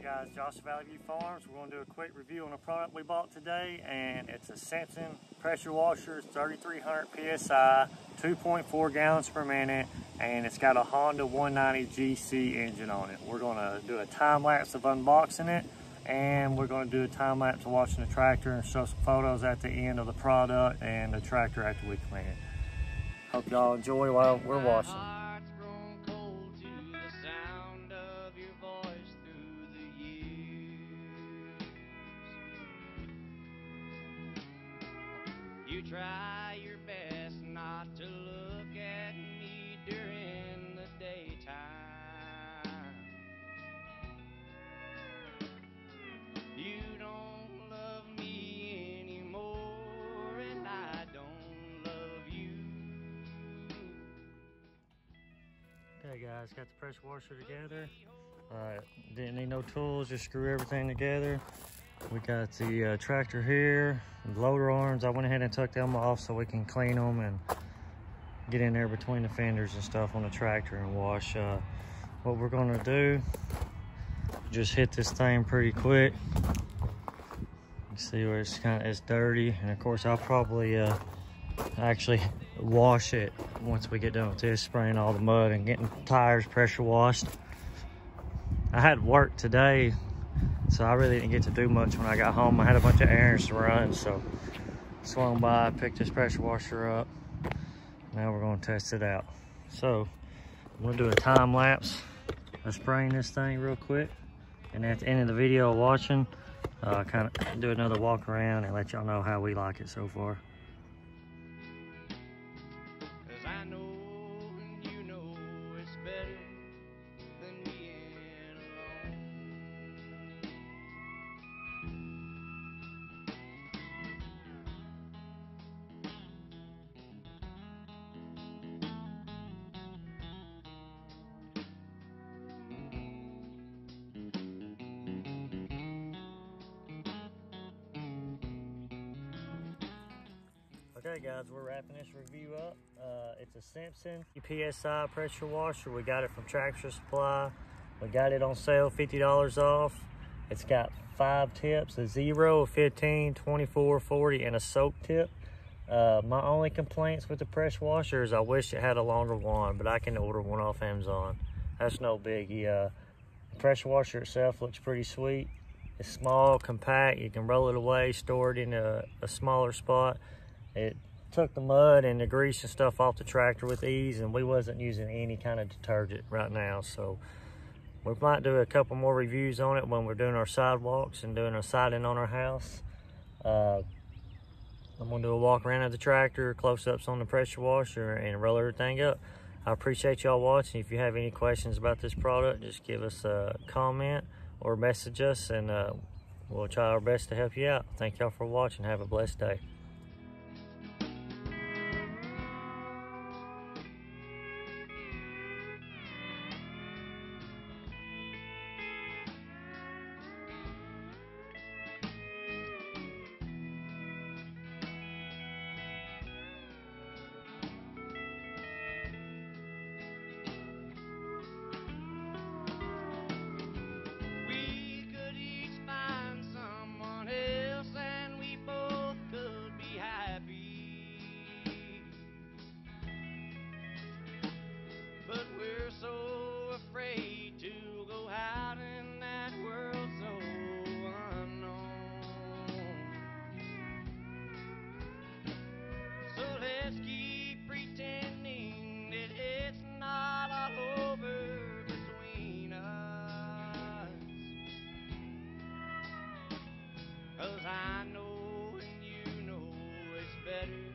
Guys, Josh Valley View Farms. We're going to do a quick review on a product we bought today, and it's a Simpson Pressure washer. It's 3,300 PSI, 2.4 gallons per minute, and it's got a Honda 190 GC engine on it. We're going to do a time lapse of unboxing it, and we're going to do a time lapse of watching the tractor and show some photos at the end of the product and the tractor after we clean it. Hope y'all enjoy while we're washing. You try your best not to look at me during the daytime. You don't love me anymore, and I don't love you. Okay guys, got the pressure washer together. Didn't need no tools, just screw everything together. We got the tractor here, the loader arms. I went ahead and took them off so we can clean them and get in there between the fenders and stuff on the tractor and wash. What we're gonna do, just hit this thing pretty quick. You see where it's dirty, and of course I'll probably actually wash it once we get done with this, spraying all the mud and getting tires pressure washed. I had work today, so I really didn't get to do much when I got home. I had a bunch of errands to run, so swung by, picked this pressure washer up. Now we're gonna test it out. So I'm gonna do a time lapse of spraying this thing real quick. And at the end of the video watching, kind of do another walk around and let y'all know how we like it so far. Okay guys, we're wrapping this review up. It's a Simpson PSI pressure washer. We got it from Tractor Supply. We got it on sale, $50 off. It's got 5 tips, a 0, a 15, 24, 40, and a soak tip. My only complaints with the pressure washer is I wish it had a longer wand, but I can order one off Amazon. That's no biggie. The pressure washer itself looks pretty sweet. It's small, compact. You can roll it away, store it in a smaller spot. It took the mud and the grease and stuff off the tractor with ease, and we wasn't using any kind of detergent right now. So we might do a couple more reviews on it when we're doing our sidewalks and doing our siding on our house. I'm gonna do a walk around of the tractor, close-ups on the pressure washer, and roll everything up. I appreciate y'all watching. If you have any questions about this product, just give us a comment or message us, and we'll try our best to help you out. Thank y'all for watching. Have a blessed day. But we're so afraid to go out in that world so unknown. So let's keep pretending that it's not all over between us. 'Cause I know and you know it's better